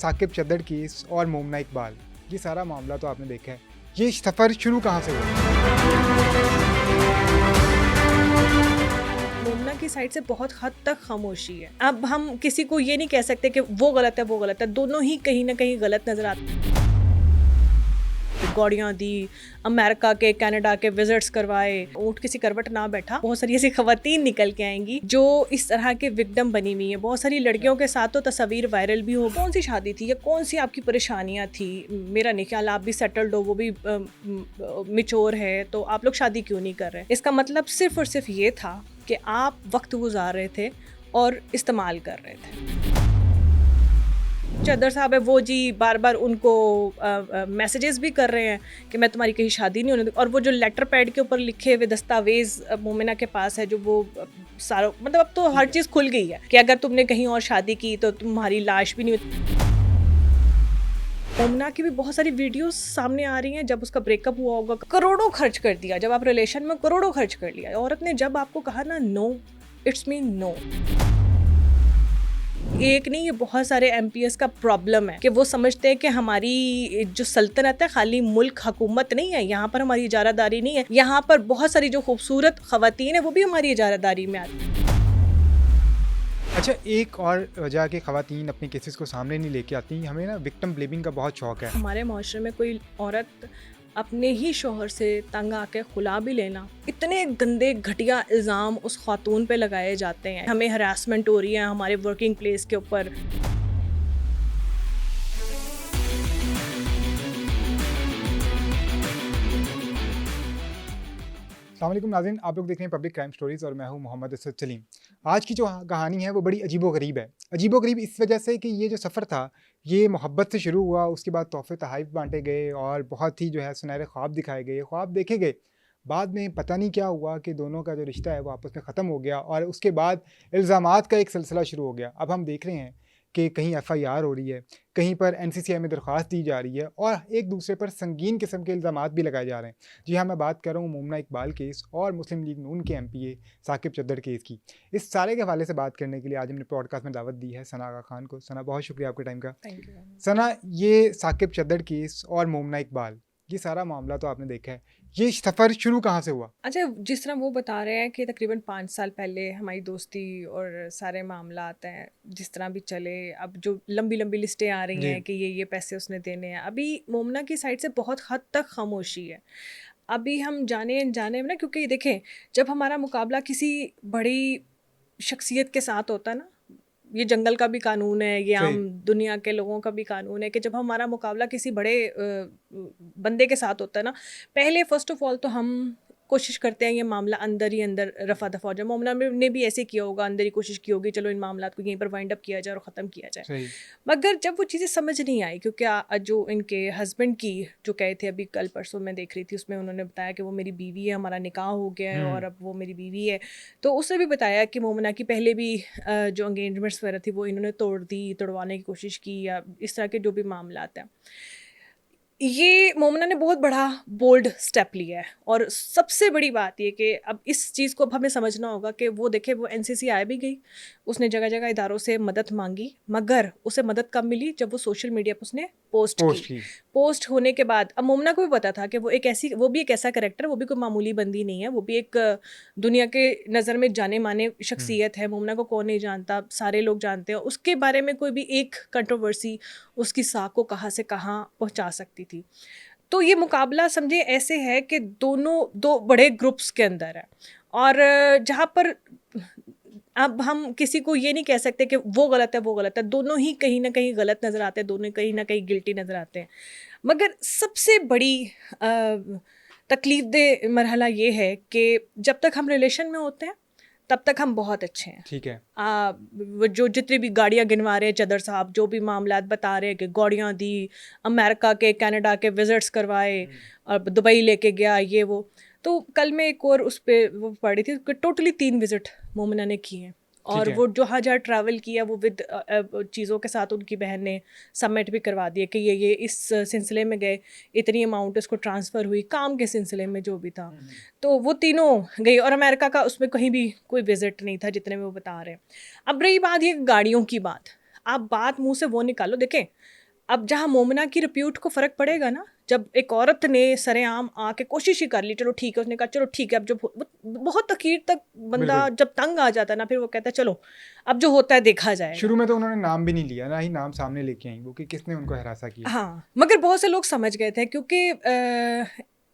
Saqib चद्दड़ case और मोमना इकबाल, ये सारा मामला तो आपने देखा है। ये सफ़र शुरू कहाँ से हुआ? मोमना की साइड से बहुत हद तक खामोशी है। अब हम किसी को ये नहीं कह सकते कि वो गलत है वो गलत है, दोनों ही कहीं ना कहीं गलत नजर आते हैं। गौड़ियाँ दी, अमेरिका के कनाडा के विजिट्स करवाए, ऊँट किसी करवट ना बैठा। बहुत सारी ऐसी खवातीन निकल के आएंगी जो इस तरह के विक्टिम बनी हुई है। बहुत सारी लड़कियों के साथ तो तस्वीर वायरल भी हो, कौन सी शादी थी या कौन सी आपकी परेशानियां थी, मेरा नहीं ख्याल आप भी सेटल्ड हो, वो भी मिच्योर है, तो आप लोग शादी क्यों नहीं कर रहे। इसका मतलब सिर्फ और सिर्फ ये था कि आप वक्त गुजार रहे थे और इस्तेमाल कर रहे थे। चद्दड़ साहब है वो जी बार बार उनको मैसेजेस भी कर रहे हैं कि मैं तुम्हारी कहीं शादी नहीं होने दूँ, और वो जो लेटर पैड के ऊपर लिखे हुए दस्तावेज मोमिना के पास है, जो वो सारा मतलब अब तो हर चीज़ खुल गई है कि अगर तुमने कहीं और शादी की तो तुम्हारी लाश भी नहीं होती। मोमना की भी बहुत सारी वीडियोस सामने आ रही हैं। जब उसका ब्रेकअप हुआ होगा, करोड़ों खर्च कर दिया। जब आप रिलेशन में करोड़ों खर्च कर लिया, औरत ने जब आपको कहा ना नो, इट्स मीन नो। एक नहीं, ये बहुत सारे एमपीएस का प्रॉब्लम है कि वो समझते हैं कि हमारी जो सल्तनत है खाली मुल्क हुकूमत नहीं है, यहाँ पर हमारी इजारादारी नहीं है, यहाँ पर बहुत सारी जो खूबसूरत खवातीन है वो भी हमारी इजारादारी में आती है। अच्छा, एक और वजह कि ख़वातीन अपने केसेस को सामने नहीं लेके आती, हमें ना विक्टिम ब्लेमिंग का बहुत शौक है। हमारे माशरे में कोई औरत अपने ही शोहर से तंग आके खुला भी लेना, इतने गंदे घटिया इल्ज़ाम उस खातून पे लगाए जाते हैं। हमें हरासमेंट हो रही है हमारे वर्किंग प्लेस के ऊपर। अस्सलाम वालेकुम नाज़रीन, आप लोग देख रहे हैं पब्लिक क्राइम स्टोरीज़ और मैं हूं मोहम्मद असद सलीम। आज की जो कहानी है वो बड़ी अजीबोगरीब है। अजीबोगरीब इस वजह से कि ये जो सफ़र था ये मोहब्बत से शुरू हुआ, उसके बाद तोहफ़े तहाइफ बांटे गए और बहुत ही जो है सुनहरे ख्वाब दिखाए गए, ख्वाब देखे गए। बाद में पता नहीं क्या हुआ कि दोनों का जो रिश्ता है वो आपस में ख़त्म हो गया और उसके बाद इल्ज़ामात का एक सिलसिला शुरू हो गया। अब हम देख रहे हैं कि कहीं एफआईआर हो रही है, कहीं पर एनसीसीआई में दरख्वास्त दी जा रही है और एक दूसरे पर संगीन किस्म के इल्ज़ामात भी लगाए जा रहे हैं। जी हाँ, मैं बात कर रहा हूँ मोमना इकबाल केस और मुस्लिम लीग नून के एमपीए साकिब चद्दड़ केस की। इस सारे के हवाले से बात करने के लिए आज हमने पॉडकास्ट में दावत दी है सना आगा खान को। सना, बहुत शुक्रिया आपके टाइम का। Thank you. सना, ये साकिब चद्दड़ केस और मोमना इकबाल, ये सारा मामला तो आपने देखा है। ये सफ़र शुरू कहाँ से हुआ? अच्छा, जिस तरह वो बता रहे हैं कि तकरीबन 5 साल पहले हमारी दोस्ती और सारे मामला आते हैं, जिस तरह भी चले, अब जो लंबी लंबी लिस्टें आ रही हैं कि ये पैसे उसने देने हैं, अभी मोमना की साइड से बहुत हद तक खामोशी है। अभी हम जाने अनजाने में ना, क्योंकि देखें जब हमारा मुकाबला किसी बड़ी शख्सियत के साथ होता है ना, ये जंगल का भी कानून है, ये आम दुनिया के लोगों का भी कानून है कि जब हमारा मुकाबला किसी बड़े बंदे के साथ होता है ना, पहले फर्स्ट ऑफ ऑल तो हम कोशिश करते हैं ये मामला अंदर ही अंदर रफा दफा हो जाए। मोमना ने भी ऐसे किया होगा, अंदर ही कोशिश की होगी चलो इन मामला को यहीं पर वाइंड अप किया जाए और ख़त्म किया जाए। मगर जब वो चीज़ें समझ नहीं आई, क्योंकि जो इनके हस्बैंड की जो कहे थे, अभी कल परसों मैं देख रही थी, उसमें उन्होंने बताया कि वो मेरी बीवी है, हमारा निकाह हो गया है और अब वो मेरी बीवी है। तो उसने भी बताया कि मोमना की पहले भी जो एंगेजमेंट्स वगैरह थी वो इन्होंने तोड़वाने की कोशिश की, या इस तरह के जो भी मामला हैं। ये मोमना ने बहुत बड़ा बोल्ड स्टेप लिया है, और सबसे बड़ी बात ये कि अब इस चीज़ को अब हमें समझना होगा कि वो देखे, वो एनसीसीआई भी गई, उसने जगह जगह इदारों से मदद मांगी, मगर उसे मदद कब मिली? जब वो सोशल मीडिया पर उसने पोस्ट की। पोस्ट होने के बाद अब मोमना को भी पता था कि वो भी एक ऐसा कैरेक्टर, वो भी कोई मामूली बंदी नहीं है, वो भी एक दुनिया के नज़र में जाने माने शख्सियत है। मोमना को कौन नहीं जानता, सारे लोग जानते हैं। उसके बारे में कोई भी एक कंट्रोवर्सी उसकी साख को कहाँ से कहाँ पहुँचा सकती थी। तो ये मुकाबला समझे ऐसे है कि दो बड़े ग्रुप्स के अंदर है, और जहाँ पर अब हम किसी को ये नहीं कह सकते कि वो गलत है वो गलत है, दोनों ही कहीं ना कहीं गलत नज़र आते हैं, दोनों कहीं ना कहीं गिल्टी नज़र आते हैं। मगर सबसे बड़ी तकलीफ दे मरहला ये है कि जब तक हम रिलेशन में होते हैं तब तक हम बहुत अच्छे हैं। ठीक है। वो जो जितनी भी गाड़ियाँ गिनवा रहे हैं चद्दड़ साहब, जो भी मामलात बता रहे हैं कि गौड़ियाँ दी, अमेरिका के कनाडा के विजिट्स करवाए और दुबई लेके गया, ये वो। तो कल मैं एक और उस पर वो पढ़ी थी कि टोटली 3 विज़िट मोमना ने किए हैं, और वो जहाँ जहाँ ट्रैवल किया वो विद चीज़ों के साथ उनकी बहन ने सबमिट भी करवा दिया कि ये इस सिलसिले में गए, इतनी अमाउंट इसको ट्रांसफ़र हुई, काम के सिलसिले में जो भी था। तो वो तीनों गई, और अमेरिका का उसमें कहीं भी कोई विज़िट नहीं था जितने में वो बता रहे हैं। अब रही बात ये गाड़ियों की बात, आप बात मुंह से वो निकालो। देखें, अब जहाँ मोमना की रिप्यूट को फर्क पड़ेगा ना, जब एक औरत ने सरेआम आके कोशिश ही कर ली, चलो ठीक है, उसने कहा चलो ठीक है, अब जो बहुत अखीर तक बंदा बिल्कुल। जब तंग आ जाता है ना, फिर वो कहता है चलो अब जो होता है देखा जाएगा। शुरू में तो उन्होंने नाम भी नहीं लिया, ना ही नाम सामने लेके आई वो कि किसने उनको हरासा किया। हाँ, मगर बहुत से लोग समझ गए थे, क्योंकि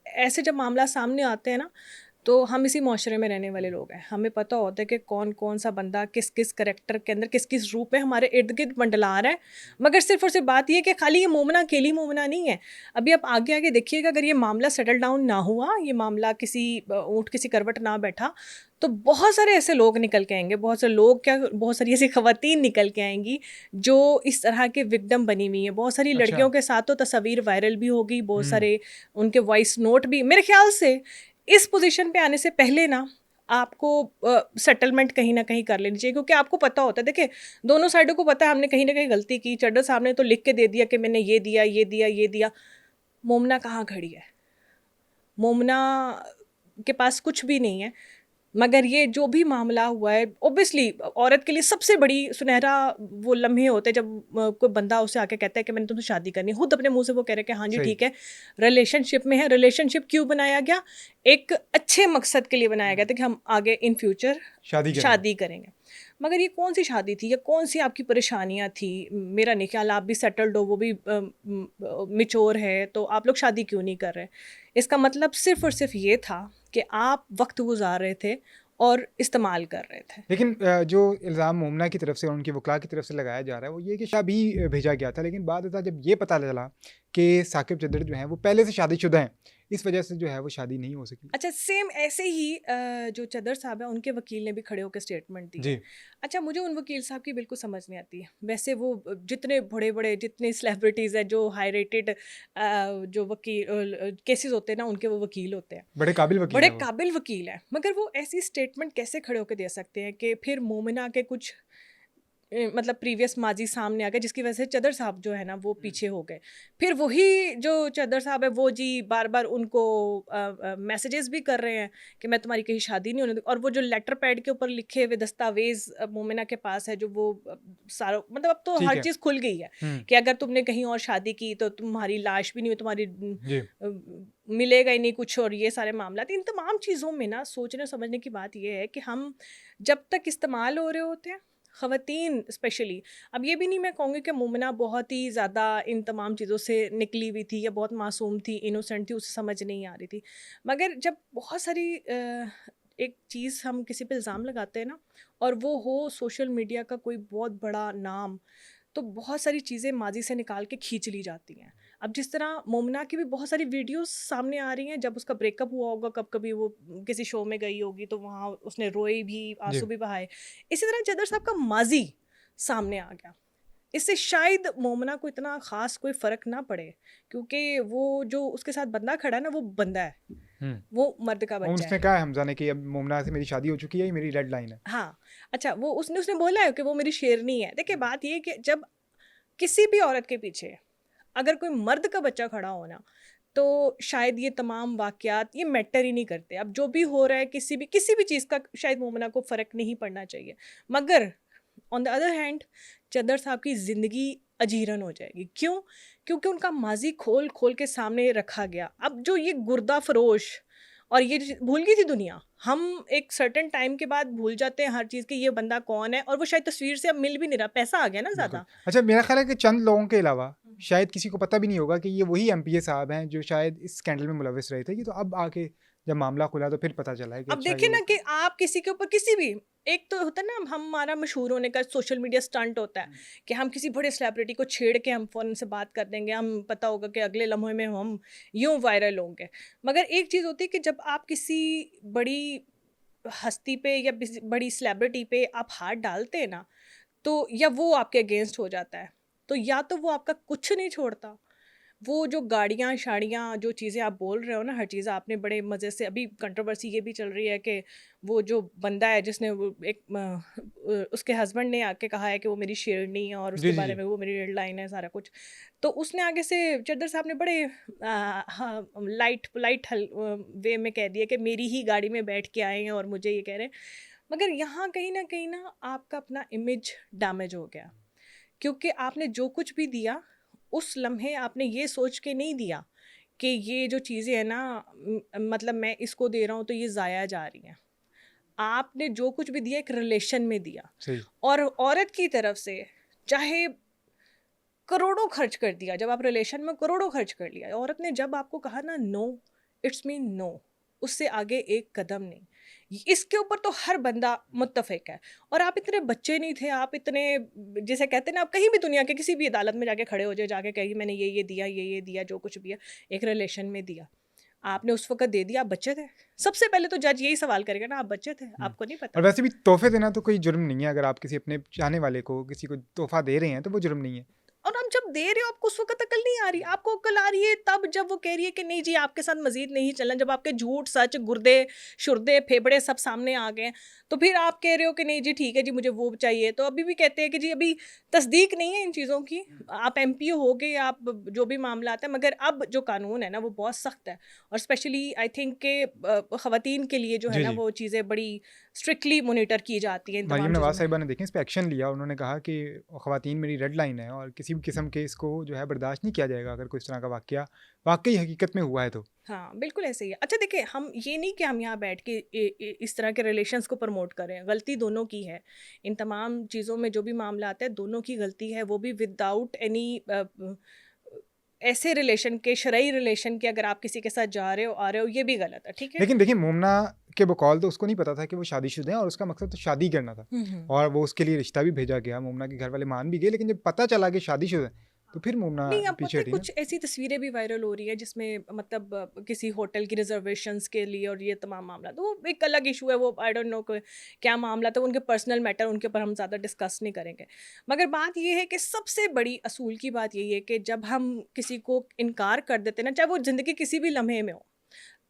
ऐसे जब मामला सामने आते हैं ना, तो हम इसी माशरे में रहने वाले लोग हैं, हमें पता होता है कि कौन कौन सा बंदा किस किस करेक्टर के अंदर किस किस रूप में हमारे इर्द गिर्द मंडला रहा है। मगर सिर्फ और सिर्फ बात ये है कि खाली ये मोमना अकेली मोमना नहीं है। अभी आप आगे आगे देखिएगा, अगर ये मामला सेटल डाउन ना हुआ, ये मामला किसी ऊँट किसी करवट ना बैठा, तो बहुत सारे ऐसे लोग निकल के आएंगे, बहुत सारे लोग क्या, बहुत सारी ऐसी खवातीन निकल के आएंगी जो इस तरह के विक्टिम बनी हुई हैं। बहुत सारी अच्छा। लड़कियों के साथ तो तस्वीर वायरल भी होगी, बहुत हम्म। सारे उनके वॉइस नोट भी। मेरे ख्याल से इस पोजीशन पे आने से पहले ना आपको सेटलमेंट कहीं ना कहीं कर लेनी चाहिए, क्योंकि आपको पता होता है, देखिए दोनों साइडों को पता है हमने कहीं ना कहीं गलती की। चड्ढर साहब ने तो लिख के दे दिया कि मैंने ये दिया ये दिया ये दिया। मोमना कहाँ खड़ी है? मोमना के पास कुछ भी नहीं है। मगर ये जो भी मामला हुआ है, ऑब्वियसली औरत के लिए सबसे बड़ी सुनहरा वो लम्हे होते हैं जब कोई बंदा उसे आके कहता है कि मैंने तुमसे शादी करनी है। खुद अपने मुंह से वो कह रहे हैं कि हाँ जी सही। ठीक है, रिलेशनशिप में है। रिलेशनशिप क्यों बनाया गया? एक अच्छे मकसद के लिए बनाया गया था कि हम आगे इन फ्यूचर शादी करेंगे। शादी करेंगे। मगर ये कौन सी शादी थी या कौन सी आपकी परेशानियां थी? मेरा नहीं ख्याल आप भी सेटल्ड हो, वो भी मिच्योर है, तो आप लोग शादी क्यों नहीं कर रहे? इसका मतलब सिर्फ और सिर्फ ये था कि आप वक्त गुजार रहे थे और इस्तेमाल कर रहे थे। लेकिन जो इल्ज़ाम मोमना की तरफ से और उनके वकला की तरफ से लगाया जा रहा है वो ये कि शादी भेजा गया था, लेकिन बाद में जब ये पता चला कि साकिब चद्दर जो हैं वो पहले से शादीशुदा हैं, इस वजह से जो है वो शादी नहीं हो सकी। अच्छा, सेम ऐसे ही जो चदर साहब है उनके वकील ने भी खड़े होकर स्टेटमेंट दी है। जी। अच्छा, मुझे उन वकील साहब की बिल्कुल समझ नहीं आती है। वैसे वो जितने बड़े बड़े जितने सेलिब्रिटीज़ हैं जो हाई रेटेड जो वकील केसेस होते हैं ना, उनके वो वकील होते हैं, बड़े काबिल वकील बड़े हैं वो। काबिल वकील हैं। मगर वो ऐसी स्टेटमेंट कैसे खड़े होकर दे सकते हैं कि फिर मोमिना के कुछ मतलब प्रीवियस माजी सामने आ गया, जिसकी वजह से चदर साहब जो है ना वो पीछे हो गए। फिर वही जो चदर साहब है वो जी बार बार उनको मैसेजेस भी कर रहे हैं कि मैं तुम्हारी कहीं शादी नहीं होने दूँ। और वो जो लेटर पैड के ऊपर लिखे हुए दस्तावेज मोमिना के पास है, जो वो सारा मतलब अब तो ठीक हर है। चीज़ खुल गई है कि अगर तुमने कहीं और शादी की तो तुम्हारी लाश भी नहीं हुई, तुम्हारी जी। मिलेगा ही नहीं कुछ, और ये सारे मामला। इन तमाम चीज़ों में ना सोचने समझने की बात ये है कि हम जब तक इस्तेमाल हो रहे होते हैं, ख़वातीन स्पेशली। अब ये भी नहीं मैं कहूँगी कि मोमिना बहुत ही ज़्यादा इन तमाम चीज़ों से निकली हुई थी या बहुत मासूम थी, इनोसेंट थी, उसे समझ नहीं आ रही थी। मगर जब बहुत सारी एक चीज़ हम किसी पे इल्ज़ाम लगाते हैं ना, और वो हो सोशल मीडिया का कोई बहुत बड़ा नाम, तो बहुत सारी चीज़ें माज़ी से निकाल के खींच ली जाती हैं। अब जिस तरह मोमना की भी बहुत सारी वीडियोस सामने आ रही हैं, जब उसका ब्रेकअप हुआ होगा, कब कभी वो किसी शो में गई होगी तो वहाँ उसने रोई भी, जी। आंसू भी बहाए। इसी तरह चदर साहब का माजी सामने आ गया। इससे शायद मोमना को इतना ख़ास कोई फ़र्क ना पड़े, क्योंकि वो जो उसके साथ बंदा खड़ा है ना, वो बंदा है, हम्म। वो मर्द का और बच्चा उसने है। कहा है हमजा ने कि अब मोमना से मेरी शादी हो चुकी है, ये मेरी रेड लाइन है। हाँ, अच्छा, वो उसने उसने बोला है कि वो मेरी शेरनी है। देखिए बात ये है कि जब किसी भी औरत के पीछे अगर कोई मर्द का बच्चा खड़ा हो ना, तो शायद ये तमाम वाक़यात ये मैटर ही नहीं करते। अब जो भी हो रहा है, किसी भी चीज़ का शायद मोमिना को फ़र्क नहीं पड़ना चाहिए। मगर ऑन द अदर हैंड चद्दर साहब की ज़िंदगी अजीरन हो जाएगी। क्यों? क्योंकि उनका माज़ी खोल-खोल के सामने रखा गया। अब जो ये गुर्दा फ़रोश और ये ज भूल गई थी दुनिया। हम एक सर्टेन टाइम के बाद भूल जाते हैं हर चीज़ कि ये बंदा कौन है, और वो शायद तस्वीर से अब मिल भी नहीं रहा। पैसा आ गया ना बिल्कुल। ज़्यादा। अच्छा, मेरा ख़्याल है कि चंद लोगों के अलावा शायद किसी को पता भी नहीं होगा कि ये वही एमपीए साहब हैं जो शायद इस स्कैंडल में मुलविस रहे थे। ये तो अब आके जब मामला खुला तो फिर पता चला है कि अब अच्छा ये देखिए ना वो। कि आप किसी के ऊपर किसी भी, एक तो होता है ना हमारा मशहूर होने का सोशल मीडिया स्टंट होता है कि हम किसी बड़े सेलिब्रिटी को छेड़ के हम फ़ौरन से बात कर देंगे, हम पता होगा कि अगले लम्हे में हम यूं वायरल होंगे। मगर एक चीज़ होती है कि जब आप किसी बड़ी हस्ती पे या बड़ी सेलिब्रिटी पे आप हाथ डालते हैं ना, तो या वो आपके अगेंस्ट हो जाता है, तो या तो वो आपका कुछ नहीं छोड़ता। वो जो गाड़ियाँ-शाड़ियाँ जो चीज़ें आप बोल रहे हो ना, हर चीज़ आपने बड़े मज़े से, अभी कंट्रोवर्सी ये भी चल रही है कि वो जो बंदा है जिसने वो एक उसके हस्बैंड ने आके कहा है कि वो मेरी शेरनी है और जी, उसके जी, बारे जी। में वो मेरी रेड लाइन है सारा कुछ। तो उसने आगे से चद्दर साहब ने बड़े हाँ, लाइट पोलाइट वे में कह दिया कि मेरी ही गाड़ी में बैठ के आए हैं और मुझे ये कह रहे हैं। मगर यहाँ कहीं न कहीं ना आपका अपना इमेज डैमेज हो गया। क्योंकि आपने जो कुछ भी दिया, उस लम्हे आपने ये सोच के नहीं दिया कि ये जो चीज़ें हैं ना, मतलब मैं इसको दे रहा हूँ तो ये ज़ाया जा रही हैं। आपने जो कुछ भी दिया एक रिलेशन में दिया, सही। और औरत की तरफ से चाहे करोड़ों खर्च कर दिया, जब आप रिलेशन में करोड़ों खर्च कर लिया, औरत ने जब आपको कहा ना नो, इट्स मीन नो, उससे आगे एक कदम नहीं। इसके ऊपर तो हर बंदा मुत्तफिक है। और आप इतने बच्चे नहीं थे, आप इतने, जिसे कहते हैं ना, आप कहीं भी दुनिया के किसी भी अदालत में जाके खड़े हो जाए, जाके कहिए मैंने ये दिया, ये दिया, जो कुछ भी है एक रिलेशन में दिया, आपने उस वक्त दे दिया, आप बच्चे थे। सबसे पहले तो जज यही सवाल करेगा ना, आप बच्चे थे, आपको नहीं और पता। वैसे भी तोहफे देना तो कोई जुर्म नहीं है, अगर आप किसी अपने चाहने वाले को किसी को तोहफा दे रहे हैं तो वो जुर्म नहीं है। और आप जब दे रहे हो, आपको उस वक्त अकल नहीं आ रही, आपको अकल आ रही है तब जब वो कह रही है कि नहीं जी आपके साथ मजीद नहीं चलना, जब आपके झूठ सच गुर्दे शुर्दे फेफड़े सब सामने आ गए हैं, तो फिर आप कह रहे हो कि नहीं जी ठीक है जी मुझे वो चाहिए। तो अभी भी कहते हैं कि जी अभी तस्दीक नहीं है इन चीज़ों की, आप एमपीओ हो गए, आप जो भी मामला आता है, मगर अब जो कानून है ना वो बहुत सख्त है। और स्पेशली आई थिंक के ख़वातीन के लिए जो है जी, ना जी। वो चीज़ें बड़ी स्ट्रिक्टली मोनिटर की जाती हैं इन मरीम तमाम चीज़ों नवाज़ में। साहिबा ने देखें इस पे एक्शन लिया, उन्होंने कहा कि ख़वातीन मेरी रेड लाइन है और किसी भी किस्म के इसको जो है बर्दाश्त नहीं किया जाएगा अगर कोई इस तरह का वाक़या वाक़ई हकीकत में हुआ है तो। हाँ, बिल्कुल ऐसे ही है। अच्छा देखिए, हम ये नहीं कि हम यहाँ बैठ के इस तरह के रिलेशंस को प्रमोट कर रहे हैं, गलती दोनों की है। इन तमाम चीज़ों में जो भी मामला आता है, दोनों की गलती है, वो भी विदाउट एनी ऐसे रिलेशन के, शरई रिलेशन के, अगर आप किसी के साथ जा रहे हो, आ रहे हो, ये भी गलत है, ठीक है? लेकिन देखिए मोमना के बकौल तो उसको नहीं पता था कि वो शादीशुदा हैं और उसका मकसद तो शादी करना था। हुँ, हुँ। और वो उसके लिए रिश्ता भी भेजा गया, मोमना के घर वाले मान भी गए, लेकिन जब पता चला कि शादीशुदा है, तो फिर मोमना नहीं, अब पीछे पता है हटी ना। कुछ ऐसी तस्वीरें भी वायरल हो रही है जिसमें मतलब किसी होटल की रिजर्वेशंस के लिए और ये तमाम मामला, तो वो एक अलग इशू है, वो आई डोंट नो क्या मामला था, उनके पर्सनल मैटर, उनके ऊपर हम ज़्यादा डिस्कस नहीं करेंगे। मगर बात ये है कि सबसे बड़ी असूल की बात यही है कि जब हम किसी को इनकार कर देते हैं ना, चाहे वो ज़िंदगी किसी भी लम्हे में हो,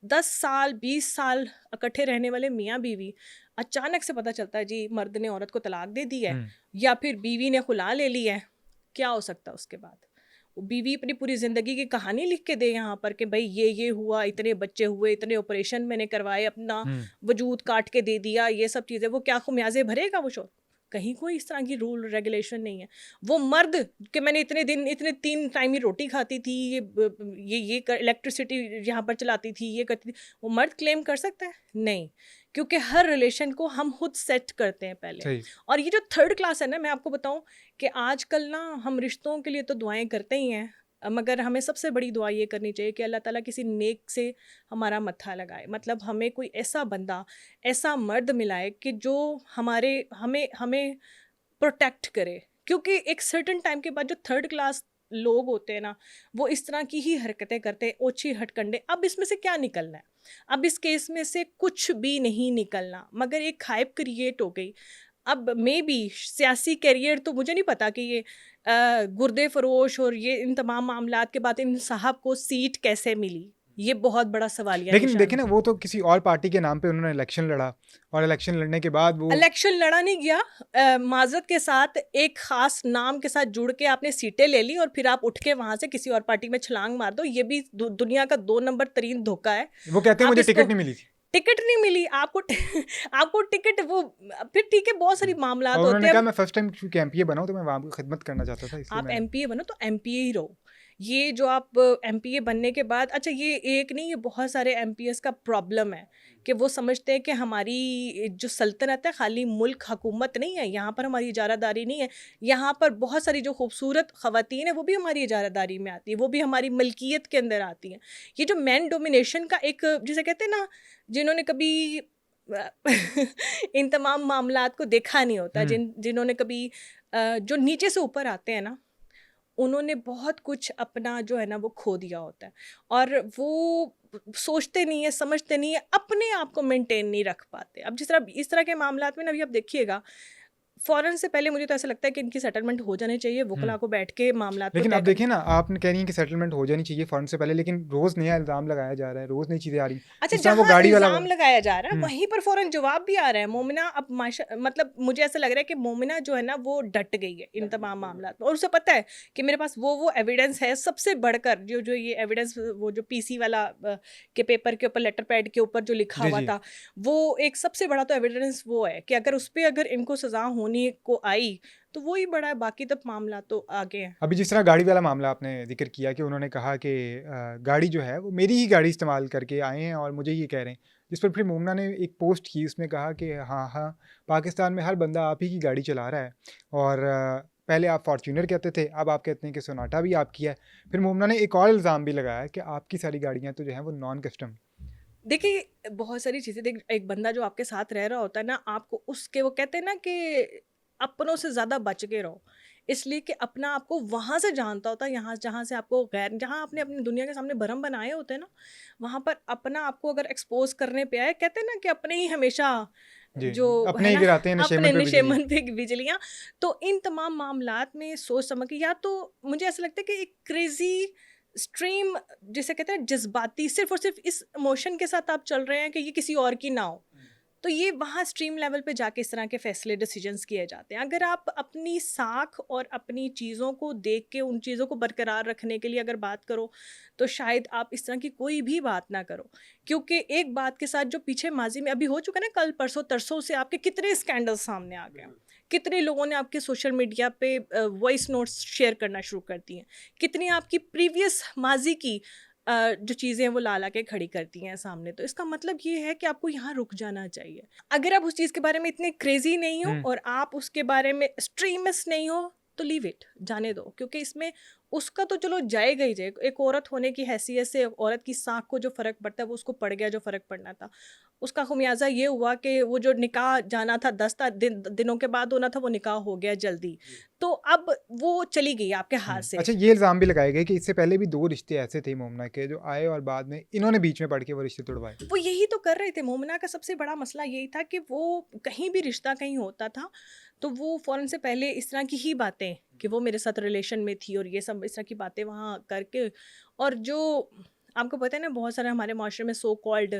10 साल 20 साल इकट्ठे रहने वाले मियाँ बीवी, अचानक से पता चलता है जी मर्द ने औरत को तलाक दे दी है, हुँ। या फिर बीवी ने खुला ले ली है, क्या हो सकता है उसके बाद? वो बीवी अपनी पूरी ज़िंदगी की कहानी लिख के दे यहाँ पर कि भाई ये हुआ, इतने बच्चे हुए, इतने ऑपरेशन मैंने करवाए, अपना हुँ। वजूद काट के दे दिया, ये सब चीज़ें, वो क्या खुमियाजे भरेगा वो शोर? कहीं कोई इस तरह की रूल रेगुलेशन नहीं है। वो मर्द कि मैंने इतने दिन इतने 3 टाइम ही रोटी खाती थी, ये इलेक्ट्रिसिटी यहाँ पर चलाती थी, ये करती थी, वो मर्द क्लेम कर सकता है? नहीं, क्योंकि हर रिलेशन को हम खुद सेट करते हैं पहले। सही। और ये जो थर्ड क्लास है ना, मैं आपको बताऊं कि आजकल ना हम रिश्तों के लिए तो दुआएं करते ही हैं, मगर हमें सबसे बड़ी दुआ ये करनी चाहिए कि अल्लाह ताला किसी नेक से हमारा मत्था लगाए, मतलब हमें कोई ऐसा बंदा, ऐसा मर्द मिलाए कि जो हमारे हमें हमें प्रोटेक्ट करे। क्योंकि एक सर्टेन टाइम के बाद जो थर्ड क्लास लोग होते हैं ना, वो इस तरह की ही हरकतें करते हैं, ओछी हटकंडे। अब इसमें से क्या निकलना है? अब इस केस में से कुछ भी नहीं निकलना, मगर एक हाइप क्रिएट हो गई। अब मे बी सियासी करियर तो मुझे नहीं पता कि ये गुर्दे फरोश और ये इन तमाम मामलात के बाद इन साहब को सीट कैसे मिली, ये बहुत बड़ा सवालिया लेकिन निशान देखिए है। ना, वो तो किसी और पार्टी के नाम पे उन्होंने इलेक्शन लड़ा और इलेक्शन लड़ने के बाद वो इलेक्शन लड़ा नहीं गया, माजरत के साथ एक खास नाम के साथ जुड़ के आपने सीटें ले ली और फिर आप उठ के वहां से किसी और पार्टी में छलांग मार दो, ये भी दुनिया का 2 नंबर तरीन धोखा है। वो कहते हैं आप मुझे इसको टिकट नहीं मिली थी। टिकट नहीं मिली आपको, आपको टिकट वो, फिर ठीक है बहुत सारी और मामलात होते उन्होंने हैं। कहा मैं फर्स्ट टाइम चूँकि एमपीए बना हूँ तो मैं वहाँ पे खिदमत करना चाहता था, इसलिए आप मैंने। एमपीए बनो तो एमपीए ही रहो। ये जो आप एमपीए बनने के बाद, अच्छा ये एक नहीं, ये बहुत सारे एमपीएस का प्रॉब्लम है कि वो समझते हैं कि हमारी जो सल्तनत है खाली मुल्क हुकूमत नहीं है, यहाँ पर हमारी इजारादारी नहीं है, यहाँ पर बहुत सारी जो खूबसूरत ख़वातीन है वो भी हमारी इजारादारी में आती है, वो भी हमारी मलकियत के अंदर आती हैं। ये जो मैन डोमिनेशन का एक, जिसे कहते हैं ना, जिन्होंने कभी इन तमाम मामलात को देखा नहीं होता, हुँ। जिन्होंने कभी जो नीचे से ऊपर आते हैं ना, उन्होंने बहुत कुछ अपना जो है ना वो खो दिया होता है, और वो सोचते नहीं है, समझते नहीं है, अपने आप को मेंटेन नहीं रख पाते। अब जिस तरह इस तरह के मामलात में ना, अभी आप देखिएगा, फ़ौरन से पहले मुझे तो ऐसा लगता है कि इनकी सेटलमेंट हो जाने चाहिए, हुँ। वकला को बैठ के मामलात को लेकिन तय अब करना। देखिए ना, आप कह रही हैं कि सेटलमेंट हो जानी चाहिए फ़ौरन से पहले, लेकिन रोज़ नया इल्ज़ाम लगाया जा रहा है, रोज़ नई चीज़ें आ रही हैं। अच्छा, जिस तरह वो जहाँ गाड़ी वाला इल्ज़ाम लगाया जा रहा है, हुँ। वहीं पर फ़ौरन जवाब भी आ रहा है। मोमिना अब मतलब मुझे ऐसा लग रहा है कि मोमिना जो है ना, वो डट गई है इन तमाम मामलात में, और उसे पता है कि मेरे पास वो एविडेंस है, सबसे बढ़कर जो ये एविडेंस, वो जो पीसी वाला के पेपर के ऊपर, लेटर पैड के ऊपर जो लिखा जी, हुआ जी। था, वो एक सबसे बड़ा तो एविडेंस वो है कि अगर उस पे अगर इनको सज़ा होनी होने को आई तो वो ही बड़ा है, बाकी तब मामला तो आगे हैं। अभी जिस तरह गाड़ी वाला मामला आपने ज़िक्र किया कि उन्होंने कहा कि गाड़ी जो है वो मेरी ही गाड़ी इस्तेमाल करके आए हैं और मुझे ये कह रहे हैं, जिस पर फिर मोमना ने एक पोस्ट की, उसमें कहा कि हाँ हाँ, पाकिस्तान में हर बंदा आप ही की गाड़ी चला रहा है और पहले आप फॉर्च्यूनर कहते थे, अब आप कहते हैं कि सोनाटा भी आपकी है। फिर मोमना ने एक और इल्ज़ाम भी लगाया कि आपकी सारी गाड़ियाँ तो जो हैं वो नॉन कस्टम। देखिए, बहुत सारी चीज़ें देख, एक बंदा जो आपके साथ रह रहा होता है ना, आपको उसके वो कहते हैं ना कि अपनों से ज़्यादा बच के रहो। इसलिए कि अपना आपको वहाँ से जानता होता है, यहाँ जहाँ से आपको गैर, जहाँ आपने अपनी दुनिया के सामने भरम बनाए होते हैं ना, वहाँ पर अपना आपको अगर एक्सपोज़ करने पे आए, कहते हैं ना कि अपने ही हमेशा जी, जो अपने है ही ना, गिराते हैं अपने नशेमन पे बिजलियाँ। निशेमन पे बिजलियाँ। तो इन तमाम मामलात में सोच समझ के, या तो मुझे ऐसा लगता है कि एक क्रेज़ी स्ट्रीम जिसे कहते हैं जज़्बाती, सिर्फ़ और सिर्फ़ इस इमोशन के साथ आप चल रहे हैं कि ये किसी और की ना हो। तो ये वहाँ स्ट्रीम लेवल पे जाके इस तरह के फैसले, डिसीजंस किए जाते हैं। अगर आप अपनी साख और अपनी चीज़ों को देख के उन चीज़ों को बरकरार रखने के लिए अगर बात करो, तो शायद आप इस तरह की कोई भी बात ना करो। क्योंकि एक बात के साथ जो पीछे माज़ी में अभी हो चुका है ना, कल परसों तरसों से आपके कितने स्कैंडल सामने आ गए हैं। कितने लोगों ने आपके सोशल मीडिया पे वॉइस नोट्स शेयर करना शुरू कर दिए हैं। कितनी आपकी प्रीवियस माज़ी की जो चीज़ें हैं वो ला के खड़ी करती हैं सामने। तो इसका मतलब ये है कि आपको यहाँ रुक जाना चाहिए। अगर आप उस चीज़ के बारे में इतने क्रेज़ी नहीं हो हुँ। और आप उसके बारे में एक्सट्रीमिस्ट नहीं हो, तो लीव इट, जाने दो। क्योंकि इसमें उसका तो चलो जाएगा ही जाएगा। एक औरत होने की हैसियत से औरत की साख को जो फ़र्क पड़ता है वो उसको पड़ गया जो फ़र्क पड़ना था। उसका ख़मियाज़ा ये हुआ कि वो जो निकाह जाना था 10 दिनों के बाद होना था, वो निकाह हो गया जल्दी। तो अब वो चली गई आपके हाथ से। अच्छा, ये इल्ज़ाम भी लगाए गए कि इससे पहले भी 2 रिश्ते ऐसे थे मोमना के जो आए और बाद में इन्होंने बीच में पड़ के वो रिश्ते तुड़वाए। वो यही तो कर रहे थे। मोमना का सबसे बड़ा मसला यही था कि वो कहीं भी रिश्ता कहीं होता था, तो वो फ़ौरन से पहले इस तरह की ही बातें कि वो मेरे साथ रिलेशन में थी और ये सब इस तरह की बातें वहाँ करके, और जो आपको पता है ना, बहुत सारे हमारे माशरे में सो कॉल्ड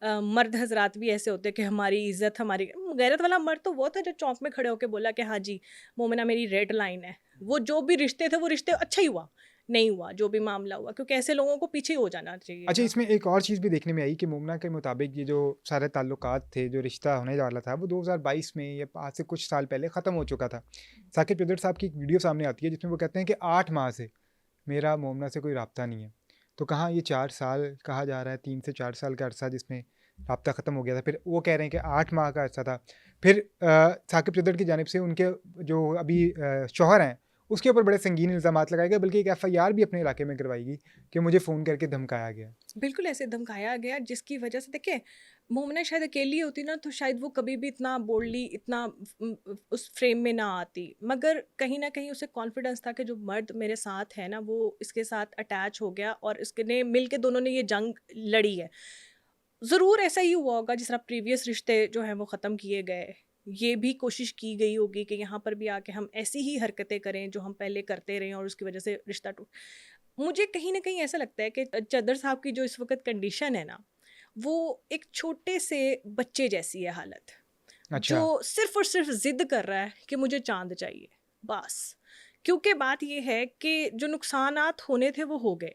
मर्द हज़रात भी ऐसे होते हैं कि हमारी इज़्ज़त, हमारी गैरत वाला मर्द तो वो था जो चौक में खड़े होके बोला कि हाँ जी, मोमिना मेरी रेड लाइन है। वो जो भी रिश्ते थे वो रिश्ते अच्छा ही हुआ, नहीं हुआ जो भी मामला हुआ, क्योंकि ऐसे लोगों को पीछे ही हो जाना चाहिए अच्छा, था। इसमें एक और चीज़ भी देखने में आई कि मोमना के मुताबिक ये जो सारे ताल्लुकात थे, जो रिश्ता होने वाला था, वो 2022 में या आज से कुछ साल पहले ख़त्म हो चुका था। साकिब चौधरी साहब की एक वीडियो सामने आती है जिसमें वो कहते हैं कि 8 माह से मेरा मोमना से कोई राब्ता नहीं है। तो कहाँ ये 4 साल कहा जा रहा है, 3 से 4 साल का अरसा जिसमें राब्ता ख़त्म हो गया था। फिर वो कह रहे हैं कि 8 माह का अरसा था। फिर साकिब चौधरी की जानिब से उनके जो अभी शौहर हैं, उसके ऊपर बड़े संगीन इल्ज़ामात लगाए गए, बल्कि एक एफ़आईआर भी अपने इलाके में करवाई गई कि मुझे फ़ोन करके धमकाया गया। बिल्कुल ऐसे धमकाया गया, जिसकी वजह से देखिए, मोमना शायद अकेली होती ना, तो शायद वो कभी भी इतना बोल्डली, इतना उस फ्रेम में ना आती। मगर कहीं ना कहीं उसे कॉन्फिडेंस था कि जो मर्द मेरे साथ है ना, वो इसके साथ अटैच हो गया और इसके ने मिल के दोनों ने ये जंग लड़ी है। ज़रूर ऐसा ही हुआ होगा जिस तरह प्रीवियस रिश्ते जो हैं वो ख़त्म किए गए, ये भी कोशिश की गई होगी कि यहाँ पर भी आके हम ऐसी ही हरकतें करें जो हम पहले करते रहे और उसकी वजह से रिश्ता टूट। मुझे कहीं न कहीं ऐसा लगता है कि चद्दर साहब की जो इस वक़्त कंडीशन है ना, वो एक छोटे से बच्चे जैसी है हालत, अच्छा। जो सिर्फ़ और सिर्फ़ ज़िद कर रहा है कि मुझे चाँद चाहिए, बस। क्योंकि बात ये है कि जो नुकसानात होने थे वो हो गए।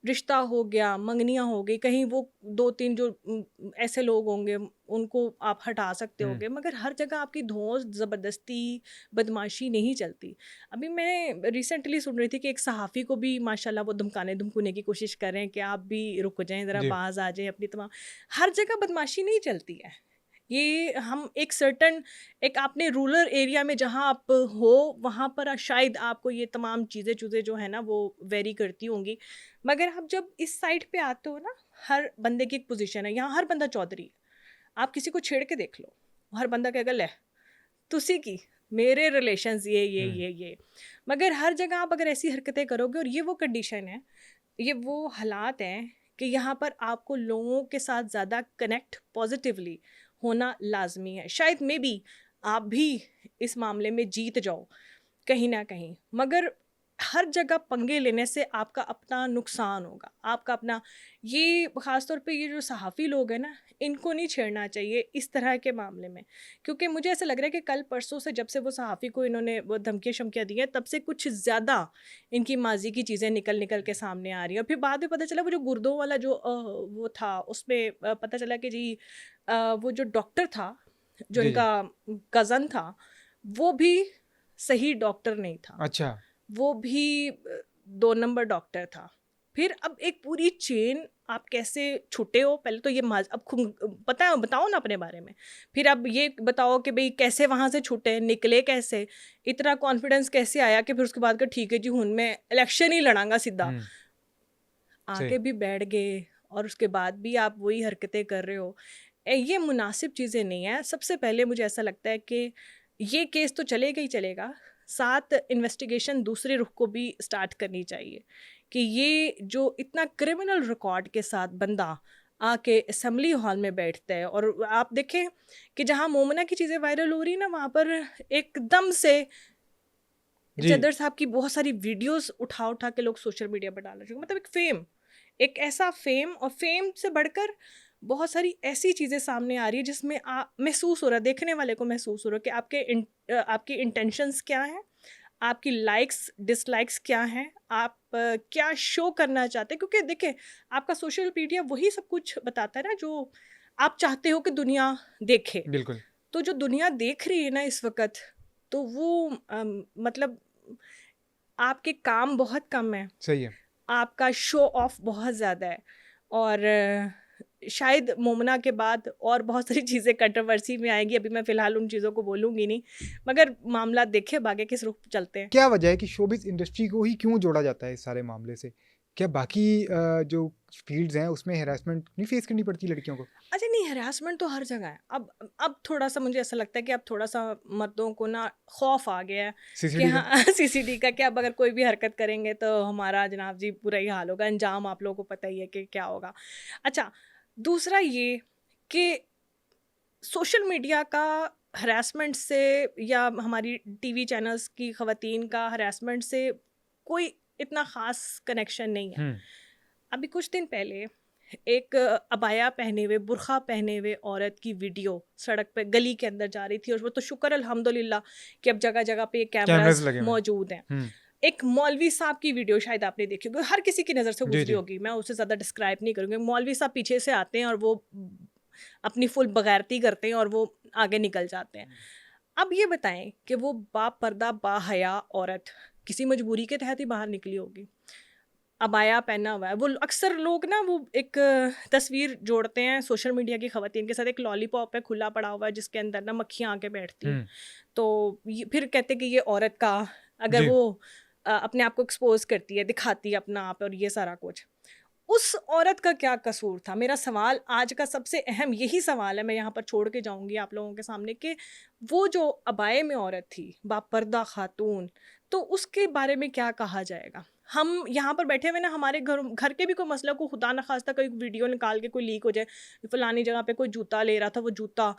रिश्ता हो गया, मंगनियाँ हो गई, कहीं वो 2-3 जो ऐसे लोग होंगे उनको आप हटा सकते हुँ। होगे, मगर हर जगह आपकी धौंस, ज़बरदस्ती, बदमाशी नहीं चलती। अभी मैं रिसेंटली सुन रही थी कि एक सहाफ़ी को भी माशाल्लाह वो धमकाने-धमकाने की कोशिश कर रहे हैं कि आप भी रुक जाएँ, ज़रा जी। बाज़ आ जाएँ अपनी तमाम। हर जगह बदमाशी नहीं चलती है। ये हम एक सर्टेन, एक आपने रूरल एरिया में जहाँ आप हो, वहाँ पर शायद आपको ये तमाम चीज़ें जो है ना वो वेरी करती होंगी। मगर आप जब इस साइड पे आते हो ना, हर बंदे की एक पोजीशन है, यहाँ हर बंदा चौधरी है। आप किसी को छेड़ के देख लो, हर बंदा कहेगा ले तुसी की, मेरे रिलेशंस हुँ। ये। मगर हर जगह आप अगर ऐसी हरकतें करोगे, और ये वो कंडीशन है, ये वो हालात हैं कि यहाँ पर आपको लोगों के साथ ज़्यादा कनेक्ट पॉजिटिवली होना लाज़मी है। शायद मे बी आप भी इस मामले में जीत जाओ कहीं न कहीं, मगर हर जगह पंगे लेने से आपका अपना नुकसान होगा, आपका अपना। ये ख़ास तौर पे ये जो सहाफ़ी लोग हैं ना, इनको नहीं छेड़ना चाहिए इस तरह के मामले में। क्योंकि मुझे ऐसा लग रहा है कि कल परसों से जब से वो सहाफ़ी को इन्होंने वो धमकियाँ-शमकियाँ दी हैं, तब से कुछ ज़्यादा इनकी माज़ी की चीज़ें निकल के सामने आ रही हैं। और फिर बाद में पता चला वो जो गुर्दों वाला जो वो था, उसमें पता चला कि जी वो जो डॉक्टर था, जो जी, जी। इनका कज़न था, वो भी सही डॉक्टर नहीं था, अच्छा। वो भी 2 नंबर डॉक्टर था। फिर अब एक पूरी चेन, आप कैसे छूटे हो पहले तो ये अब पता है, बताओ ना अपने बारे में। फिर अब ये बताओ कि भाई कैसे वहाँ से छूटे, निकले कैसे, इतना कॉन्फिडेंस कैसे आया कि फिर उसके बाद का ठीक है जी हूँ मैं इलेक्शन ही लड़ांगा सीधा, सही। आके भी बैठ गए और उसके बाद भी आप वही हरकतें कर रहे हो। ये मुनासिब चीज़ें नहीं है। सबसे पहले मुझे ऐसा लगता है कि ये केस तो चलेगा ही चलेगा, साथ इन्वेस्टिगेशन दूसरे रुख को भी स्टार्ट करनी चाहिए कि ये जो इतना क्रिमिनल रिकॉर्ड के साथ बंदा आके असेंबली हॉल में बैठता है, और आप देखें कि जहाँ मोमना की चीज़ें वायरल हो रही है ना, वहाँ पर एकदम से जी। चदर साहब की बहुत सारी वीडियोस उठा उठा के लोग सोशल मीडिया पर डालना शुरू, मतलब एक फेम, एक ऐसा फेम, और फेम से बढ़कर बहुत सारी ऐसी चीज़ें सामने आ रही है जिसमें महसूस हो रहा है, देखने वाले को महसूस हो रहा है कि आपकी इंटेंशंस क्या हैं, आपकी लाइक्स डिसलाइक्स क्या हैं, आप क्या शो करना चाहते हैं। क्योंकि देखिए, आपका सोशल मीडिया वही सब कुछ बताता है ना जो आप चाहते हो कि दुनिया देखे। बिल्कुल। तो जो दुनिया देख रही है ना इस वक्त, तो वो मतलब आपके काम बहुत कम है, सही है। आपका शो ऑफ बहुत ज़्यादा है, और शायद मोमना के बाद और बहुत सारी चीज़ें कंट्रोवर्सी में आएंगी। अभी मैं फ़िलहाल उन चीज़ों को बोलूँगी नहीं, मगर मामला देखे आगे किस रुख पे चलते हैं। क्या वजह है कि शोबिज़ इंडस्ट्री को ही क्यों जोड़ा जाता है इस सारे मामले से? क्या बाकी जो फ़ील्ड्स हैं उसमें हैरेसमेंट नहीं फ़ेस करनी पड़ती लड़कियों को? अच्छा नहीं, हरासमेंट तो हर जगह है। अब थोड़ा-सा मुझे ऐसा लगता है कि अब थोड़ा-सा मर्दों को ना खौफ आ गया है कि सीसीडी का? हाँ सीसीडी का, कि अब अगर कोई भी हरकत करेंगे तो हमारा जनाब जी बुरा ही हाल होगा, अंजाम आप लोगों को पता ही है कि क्या होगा। अच्छा, दूसरा ये कि सोशल मीडिया का हरासमेंट से या हमारी टीवी चैनल्स की ख़वातीन का हरासमेंट से कोई इतना ख़ास कनेक्शन नहीं है। हुँ। अभी कुछ दिन पहले एक अबाया पहने हुए, बुर्खा पहने हुए औरत की वीडियो सड़क पे गली के अंदर जा रही थी, और वो तो शुक्र अल्हम्दुलिल्लाह कि अब जगह जगह पे कैमराज़ कैमरास लगे हुए हैं। मौजूद हैं। हुँ। एक मौलवी साहब की वीडियो शायद आपने देखी होगी, हर किसी की नज़र से जी, गुजरी जी। होगी, मैं उसे ज़्यादा डिस्क्राइब नहीं करूँगी। मौलवी साहब पीछे से आते हैं और वो अपनी फुल बगैरती करते हैं और वो आगे निकल जाते हैं। अब ये बताएं कि वो बापर्दा बाहया औरत किसी मजबूरी के तहत ही बाहर निकली होगी, अबाया पहना हुआ है। वो अक्सर लोग ना वो एक तस्वीर जोड़ते हैं सोशल मीडिया की ख़वातीन के साथ, एक लॉलीपॉप है खुला पड़ा हुआ है जिसके अंदर ना मक्खियाँ आके बैठती हैं। हुँ। तो ये फिर कहते हैं कि ये औरत का, अगर जी। वो अपने आप को एक्सपोज़ करती है, दिखाती है अपना आप और ये सारा कुछ। उस औरत का क्या कसूर था? मेरा सवाल आज का सबसे अहम यही सवाल है, मैं यहाँ पर छोड़ के जाऊँगी आप लोगों के सामने, कि वो जो अबाए में औरत थी, बापर्दा खातून, तो उसके बारे में क्या कहा जाएगा? हम यहाँ पर बैठे हुए ना, हमारे घर घर के भी कोई मसला, को खुदा न खास्ता कोई वीडियो निकाल के कोई लीक हो जाए, फलानी जगह पे कोई जूता ले रहा था, वो जूता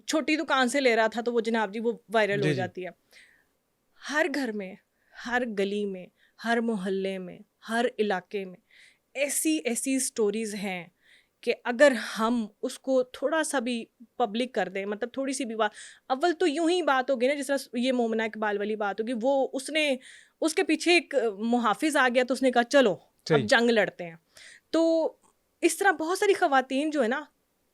छोटी दुकान से ले रहा था, तो वो जनाब जी वो वायरल हो जी, जी। जाती है। हर घर में, हर गली में, हर मोहल्ले में, हर इलाके में ऐसी ऐसी स्टोरीज हैं कि अगर हम उसको थोड़ा सा भी पब्लिक कर दें, मतलब थोड़ी सी भी बात, अव्वल तो यूं ही बात होगी ना जिस तरह ये मोमना इकबाल वाली बात होगी, वो उसने उसके पीछे एक मुहाफिज आ गया तो उसने कहा चलो अब सही। जंग लड़ते हैं। तो इस तरह बहुत सारी खवातीन जो है ना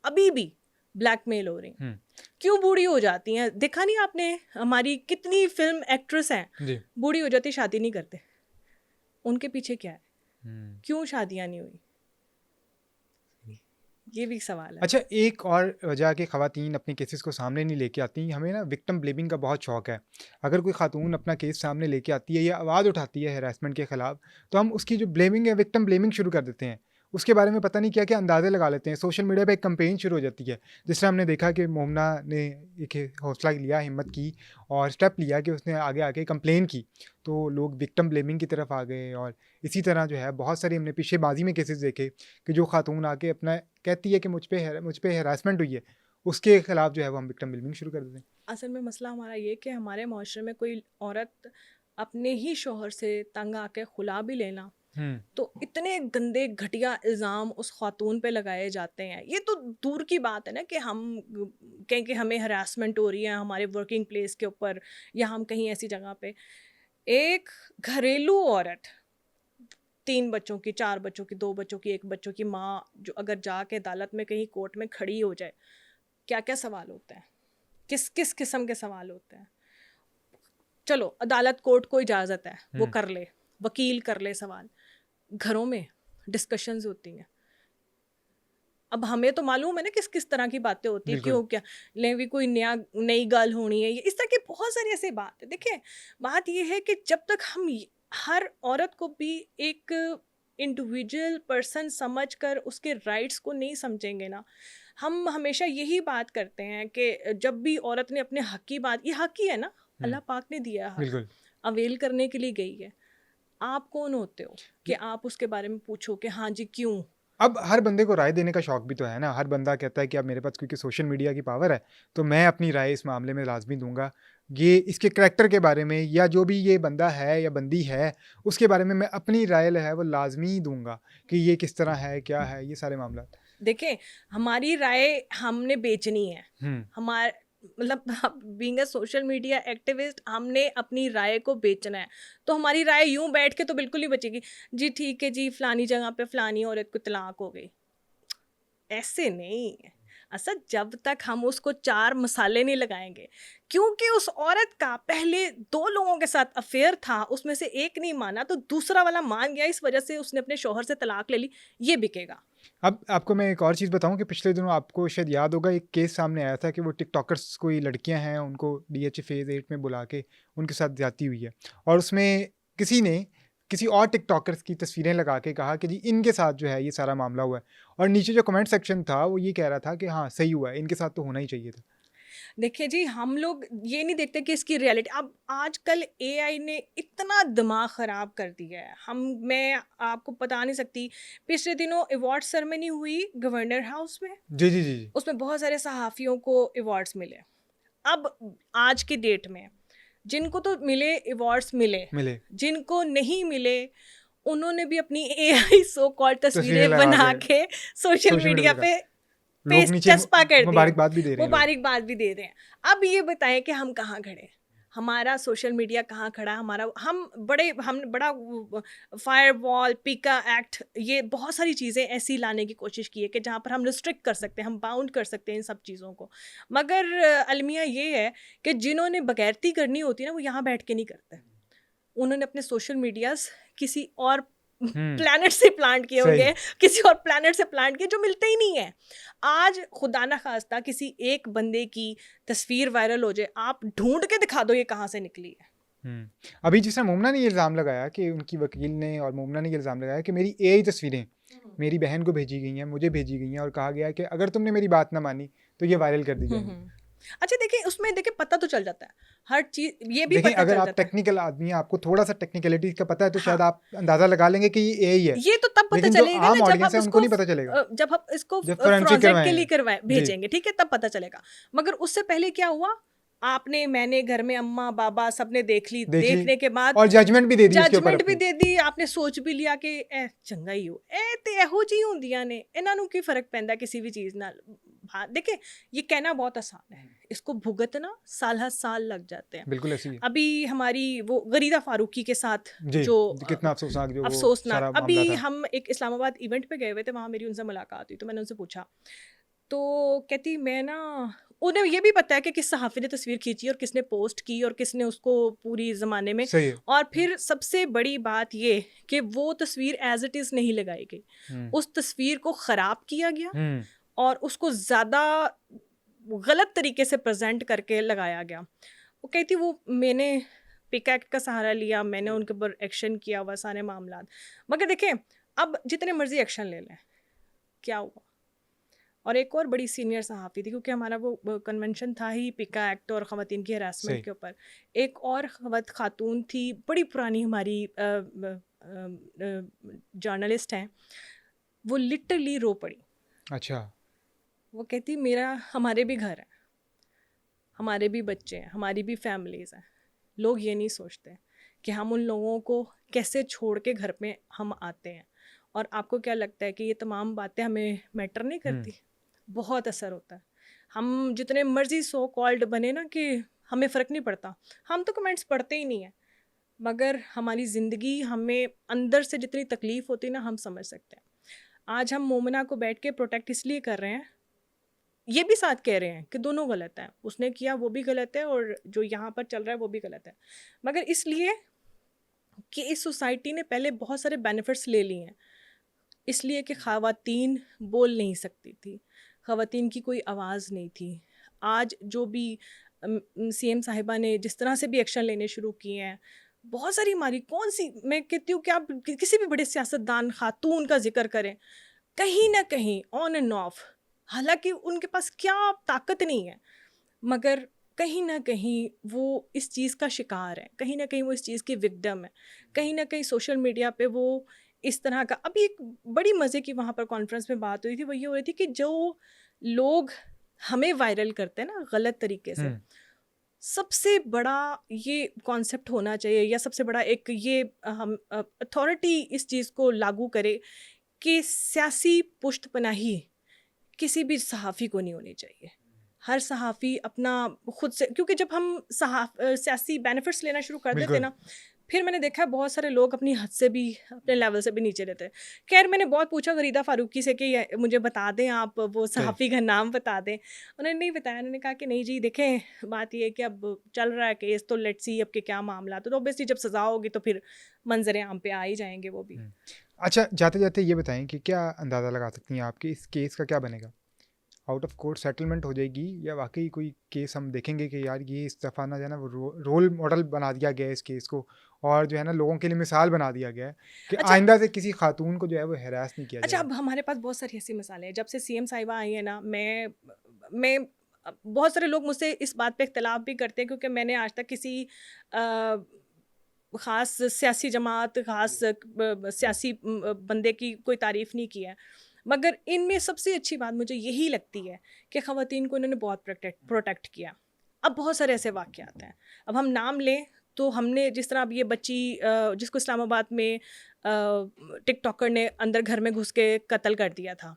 अभी भी ब्लैकमेल हो रही हैं। हुँ। क्यों बूढ़ी हो जाती हैं? देखा नहीं आपने, हमारी कितनी फिल्म एक्ट्रेस हैं जी। बूढ़ी हो जाती, शादी नहीं करते, उनके पीछे क्या है? हुँ। क्यों शादियां नहीं हुई? ये भी सवाल है। अच्छा, एक और वजह कि ख़वातीन अपने केसेस को सामने नहीं लेके आती, हमें ना विक्टिम ब्लेमिंग का बहुत शौक है। अगर कोई ख़ातून अपना केस सामने लेके आती है या आवाज़ उठाती है हैरेसमेंट के ख़िलाफ़, तो हम उसकी जो ब्लेमिंग है, विक्टिम ब्लेमिंग शुरू कर देते हैं। उसके बारे में पता नहीं क्या-क्या अंदाज़े लगा लेते हैं। सोशल मीडिया पे एक कैंपेन शुरू हो जाती है। जिस तरह हमने देखा कि मोमना ने एक हौसला लिया, हिम्मत की और स्टेप लिया कि उसने आगे आके कंप्लेन की। तो लोग विक्टिम ब्लेमिंग की तरफ आ गए और इसी तरह जो है बहुत सारी हमने पीछे माज़ी में केसेस देखे कि जो ख़ातून आके अपना कहती है कि मुझ पे हैरेसमेंट हुई है, उसके खिलाफ जो है वो हम विक्टिम ब्लेमिंग शुरू कर देते हैं। असल में मसला हमारा ये कि हमारे माशरे में कोई औरत अपने ही शोहर से तंग आके खुला भी लेना, हुँ। तो इतने गंदे घटिया इल्ज़ाम उस खातून पे लगाए जाते हैं। ये तो दूर की बात है ना कि हम कहें कि हमें हरासमेंट हो रही है हमारे वर्किंग प्लेस के ऊपर, या हम कहीं ऐसी जगह पे, एक घरेलू औरत 3 बच्चों की, 4 बच्चों की, 2 बच्चों की, 1 बच्चों की माँ जो अगर जाके अदालत में कहीं कोर्ट में खड़ी हो जाए, क्या क्या सवाल होते हैं, किस किस किस्म के सवाल होते हैं। चलो अदालत कोर्ट को इजाज़त है वो हम्म। कर ले, वकील कर ले सवाल, घरों में डिस्कशंस होती हैं। अब हमें तो मालूम है ना किस किस तरह की बातें होती है, बिल्कुल। क्यों क्या ले भी कोई नई गल होनी है, इस तरह की बहुत सारी ऐसी बात है। देखिए बात ये है कि जब तक हम हर औरत को भी एक इंडिविजुअल पर्सन समझकर उसके राइट्स को नहीं समझेंगे ना, हम हमेशा यही बात करते हैं कि जब भी औरत ने अपने हक की बात, ये हक ही है ना, अल्लाह पाक ने दिया है हक, बिल्कुल। अवेल करने के लिए गई है। आप कौन होते हो कि आप उसके बारे में पूछो कि हाँ जी क्यों? अब हर बंदे को राय देने का शौक भी तो है ना, हर बंदा कहता है कि अब मेरे पास क्योंकि सोशल मीडिया की पावर है तो मैं अपनी राय इस मामले में लाजमी दूंगा, ये इसके करैक्टर के बारे में या जो भी ये बंदा है या बंदी है उसके बारे में मैं अपनी राय है वो लाजमी दूंगा कि ये किस तरह है, क्या है, ये सारे मामला। देखें, हमारी राय हमने बेचनी है। हम्म। हमार मतलब being a social media activist हमने अपनी राय को बेचना है। तो हमारी राय यूं बैठ के तो बिल्कुल नहीं बचेगी। जी ठीक है जी, फलानी जगह पे फलानी औरत को तलाक हो गई, ऐसे नहीं। अच्छा, जब तक हम उसको 4 मसाले नहीं लगाएंगे, क्योंकि उस औरत का पहले 2 लोगों के साथ अफेयर था, उसमें से एक नहीं माना तो दूसरा वाला मान गया, इस वजह से उसने अपने शौहर से तलाक ले ली, ये बिकेगा। अब आपको मैं एक और चीज़ बताऊं कि पिछले दिनों आपको शायद याद होगा एक केस सामने आया था कि वो टिकटॉकर्स कोई लड़कियां हैं उनको डीएच फेज 8 में बुला के उनके साथ ज्यादती हुई है, और उसमें किसी ने किसी और टिकटॉकर्स की तस्वीरें लगा के कहा कि जी इनके साथ जो है ये सारा मामला हुआ है, और नीचे जो कमेंट सेक्शन था वो ये कह रहा था कि हाँ सही हुआ है, इनके साथ तो होना ही चाहिए था। देखिए जी, हम लोग ये नहीं देखते कि इसकी रियलिटी, अब आजकल एआई ने इतना दिमाग ख़राब कर दिया है। मैं आपको बता नहीं सकती, पिछले दिनों अवार्ड सेरेमनी हुई गवर्नर हाउस में, जी जी जी जी। उसमें बहुत सारे सहाफ़ियों को अवार्ड्स मिले। अब आज की डेट में जिनको तो मिले अवार्ड्स मिले, मिले जिनको नहीं मिले उन्होंने भी अपनी एआई सो कॉल्ड तस्वीरें तस्वीरें लगा बना के के सोशल सोशल मीडिया मीडिया पे पे लगा, लोग पेस्ट नीचे चस्पा कर दिए, मुबारकबाद भी दे रहे वो हैं लोग। बारीक भी दे रहे हैं। अब ये बताएं कि हम कहाँ खड़े हैं? हमारा सोशल मीडिया कहाँ खड़ा है? हमारा हम बड़ा फायरवॉल, पिका एक्ट, ये बहुत सारी चीज़ें ऐसी लाने की कोशिश की है कि जहाँ पर हम रिस्ट्रिक्ट कर सकते हैं, हम बाउंड कर सकते हैं इन सब चीज़ों को। मगर अलमिया ये है कि जिन्होंने बगैरती करनी होती है ना, वो यहाँ बैठ के नहीं करते। उन्होंने अपने सोशल मीडियाज़ किसी और हम्म। प्लैनेट से प्लांट किए सही। होंगे, किसी और प्लैनेट से प्लांट किए, जो मिलते ही नहीं है। आज खुदा ना खास्ता किसी एक बंदे की तस्वीर वायरल हो जाए, आप ढूंढ के दिखा दो ये कहाँ से निकली है। अभी जिसने मोमना ने ये इल्ज़ाम लगाया कि उनकी वकील ने और मोमना ने ये इल्ज़ाम लगाया कि मेरी एआई तस्वीरें मेरी बहन को भेजी गई हैं, मुझे भेजी गई हैं, और कहा गया है कि अगर तुमने मेरी बात ना मानी तो ये वायरल कर दी जाएंगी। अच्छा देखिए, उसमें देखिए पता तो चल जाता है हर चीज, ये भी देखें पता अगर चल आप जाता है। टेक्निकल आदमी हैं, आपको थोड़ा सा टेक्निकलिटी का पता है तो हाँ, शायद आप अंदाज़ा लगा लेंगे कि ये एआई है, ये तो तब पता लेकिन जो चलेगा ना आम जब ऑडियंस हम है उनको इसको नहीं पता चलेगा जब हम इसको जब फोरेंसिक फोरेंसिक के करवाए लिए हैं। जी। भेजेंगे, ठीक है, तब पता चलेगा। मगर उससे पहले क्या हुआ, आपने मैंने घर में अम्मा बाबा सबने देख ली, देख ली देखने के बाद और जजमेंट भी दे दी उसके ऊपर जजमेंट भी अपनी। दे दी, आपने सोच भी लिया कि ए चंगा ही हो, ए ते ਇਹੋ ਜਿਹੀ ਹੁੰਦੀਆਂ ਨੇ, ਇਹਨਾਂ ਨੂੰ ਕੀ ਫਰਕ ਪੈਂਦਾ किसी भी चीज़ ਨਾਲ। देखिए ये कहना बहुत आसान है, इसको भुगतना साल हर साल लग जाते हैं। बिल्कुल ऐसी है। अभी हमारी वो गरीदा फारूकी के साथ जी। जो कितना अफसोसनाक जो वो अफसोसनाक, सारा अभी मामला था। हम एक इस्लामाबाद इवेंट पे गए हुए थे, वहाँ मेरी उनसे मुलाकात हुई, तो मैंने उनसे पूछा, तो कहती मैं ना, उन्हें ये भी पता है कि किस सहाफ़ी ने तस्वीर खींची और किसने पोस्ट की और किसने उसको पूरी ज़माने में, सही है। और फिर सबसे बड़ी बात ये कि वो तस्वीर एज इट इज़ नहीं लगाई गई, उस तस्वीर को ख़राब किया गया और उसको ज़्यादा गलत तरीके से प्रेजेंट करके लगाया गया। वो कहती वो मैंने पिक एक्ट का सहारा लिया, मैंने उनके ऊपर एक्शन किया हुआ सारे मामला, मगर देखें अब जितने मर्जी एक्शन ले लें, क्या हुआ? और एक और बड़ी सीनियर सहाफ़ी थी, क्योंकि हमारा वो कन्वेंशन था ही पिका एक्ट और ख़वातीन की हरासमेंट के ऊपर। एक और खातून थी, बड़ी पुरानी हमारी जर्नलिस्ट हैं, वो लिटरली रो पड़ी। अच्छा। वो कहती मेरा, हमारे भी घर है, हमारे भी बच्चे हैं, हमारी भी फैमिलीज़ हैं, लोग ये नहीं सोचते कि हम उन लोगों को कैसे छोड़ के घर में हम आते हैं। और आपको क्या लगता है कि ये तमाम बातें हमें मैटर नहीं करती? बहुत असर होता है। हम जितने मर्जी सो कॉल्ड बने ना कि हमें फ़र्क नहीं पड़ता, हम तो कमेंट्स पढ़ते ही नहीं हैं, मगर हमारी ज़िंदगी, हमें अंदर से जितनी तकलीफ़ होती है ना, हम समझ सकते हैं। आज हम मोमिना को बैठ के प्रोटेक्ट इसलिए कर रहे हैं ये भी साथ कह रहे हैं कि दोनों गलत हैं, उसने किया वो भी गलत है और जो यहाँ पर चल रहा है वो भी गलत है, मगर इसलिए कि इस सोसाइटी ने पहले बहुत सारे बेनिफिट्स ले लिए हैं, इसलिए कि ख़वातीन बोल नहीं सकती थी, ख़वातीन की कोई आवाज़ नहीं थी। आज जो भी सीएम साहिबा ने जिस तरह से भी एक्शन लेने शुरू किए हैं, बहुत सारी हमारी कौन सी, मैं कहती हूँ कि आप किसी भी बड़े सियासतदान खातून का जिक्र करें, कहीं ना कहीं ऑन एंड ऑफ, हालांकि उनके पास क्या ताकत नहीं है, मगर कहीं ना कहीं वो इस चीज़ का शिकार है, कहीं ना कहीं वो इस चीज़ की विक्टिम है, कहीं ना कहीं सोशल मीडिया पे वो इस तरह का। अभी एक बड़ी मज़े की वहाँ पर कॉन्फ्रेंस में बात हुई थी, वो ये हो रही थी कि जो लोग हमें वायरल करते हैं ना गलत तरीके से, सबसे बड़ा ये कॉन्सेप्ट होना चाहिए, या सबसे बड़ा एक ये हम अथॉरिटी इस चीज़ को लागू करे कि सियासी पुष्टपनाही किसी भी सहाफ़ी को नहीं होनी चाहिए। हर सहाफ़ी अपना खुद से, क्योंकि जब हम सियासी बेनिफिट्स लेना शुरू कर देते बिल्कुल। ना, फिर मैंने देखा है बहुत सारे लोग अपनी हद से भी, अपने लेवल से भी नीचे रहते हैं। खैर मैंने बहुत पूछा गरीदा फ़ारूकी से कि मुझे बता दें आप वो सही। सहाफ़ी का नाम बता दें, उन्होंने नहीं बताया। उन्होंने कहा कि नहीं जी देखें, बात ये है कि अब चल रहा है केस, तो लेट्स सी अब के क्या मामला, तो ऑब्वियसली जब सज़ा होगी तो फिर मंजर आम पे आ ही जाएंगे वो भी। अच्छा, जाते-जाते ये बताएँ कि क्या अंदाज़ा लगा सकती हैं आप कि इस केस का क्या बनेगा? आउट ऑफ कोर्ट सेटलमेंट हो जाएगी या वाक़ई कोई केस हम देखेंगे कि यार ये इस दफ़ा ना जो है ना वो रोल मॉडल बना दिया गया है इस केस को, और जो है ना लोगों के लिए मिसाल बना दिया गया है कि अच्छा आइंदा से किसी खातून को जो है वो हैरास नहीं किया अच्छा, जाएगा? अब हमारे पास बहुत सारी ऐसी मिसालें हैं। जब से सीएम साहिबा आई है ना, मैं बहुत सारे लोग मुझसे इस बात पे इख्तलाफ भी करते हैं, क्योंकि मैंने आज तक किसी ख़ास सियासी जमात, ख़ास सियासी बंदे की कोई तारीफ़ नहीं की है, मगर इनमें सबसे अच्छी बात मुझे यही लगती है कि ख़वातीन को इन्होंने बहुत प्रोटेक्ट किया। अब बहुत सारे ऐसे वाक़यात हैं, अब हम नाम लें तो हमने जिस तरह अब ये बच्ची जिसको इस्लामाबाद में टिकटॉकर ने अंदर घर में घुस के कत्ल कर दिया था,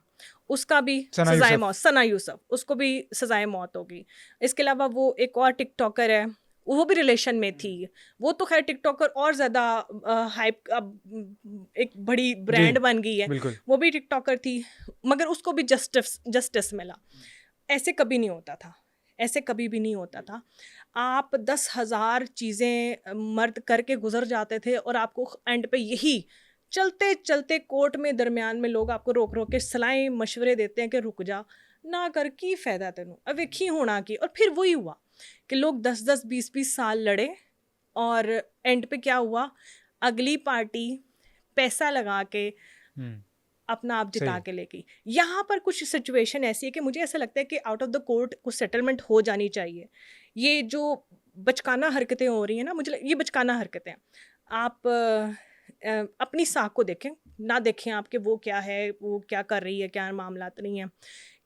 उसका भी सना सज़ाए यूसुफ। मौत, सना यूसुफ, उसको भी सज़ाए मौत होगी। इसके अलावा वो एक और टिकटॉकर है, वो भी रिलेशन में थी, वो तो खैर टिकटॉकर और ज़्यादा हाइप, अब एक बड़ी जी, ब्रांड बन गई है, बिल्कुल। वो भी टिकटॉकर थी, मगर उसको भी जस्टिस मिला। ऐसे कभी नहीं होता था, ऐसे कभी भी नहीं होता था। आप 10,000 चीज़ें मर्द करके गुज़र जाते थे और आपको एंड पे यही चलते-चलते कोर्ट में दरमियान में लोग आपको रोक-रोक के सलाहें मशवरे देते हैं कि रुक जा, ना कर की फ़ायदा तेनू, वेखी होना की। और फिर वही हुआ कि लोग 10-10, 20-20 साल लड़े और एंड पे क्या हुआ, अगली पार्टी पैसा लगा के हुँ, अपना आप जिता सही। के ले गई। यहाँ पर कुछ सिचुएशन ऐसी है कि मुझे ऐसा लगता है कि आउट ऑफ द कोर्ट कुछ सेटलमेंट हो जानी चाहिए। ये जो बचकाना हरकतें हो रही हैं ना, ये बचकाना हरकतें हैं। आप अपनी साख को देखें, ना देखें आप कि वो क्या है, वो क्या कर रही है, क्या मामलात नहीं है।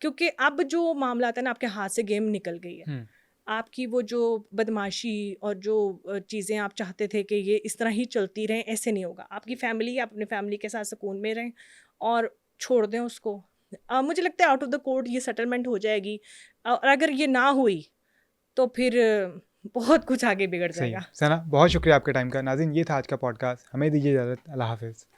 क्योंकि अब जो मामलात है ना, आपके हाथ से गेम निकल गई है। हुँ, आपकी वो जो बदमाशी और जो चीज़ें आप चाहते थे कि ये इस तरह ही चलती रहें, ऐसे नहीं होगा। आपकी फैमिली, आप अपनी फैमिली के साथ सुकून में रहें और छोड़ दें उसको। मुझे लगता है आउट ऑफ द कोर्ट ये सेटलमेंट हो जाएगी, और अगर ये ना हुई तो फिर बहुत कुछ आगे बिगड़ सही है। जाएगा। सना, बहुत शुक्रिया आपके टाइम का। नाज़रीन, ये था आज का पॉडकास्ट। हमें दीजिए इजाज़त। अल्लाह हाफ़िज़।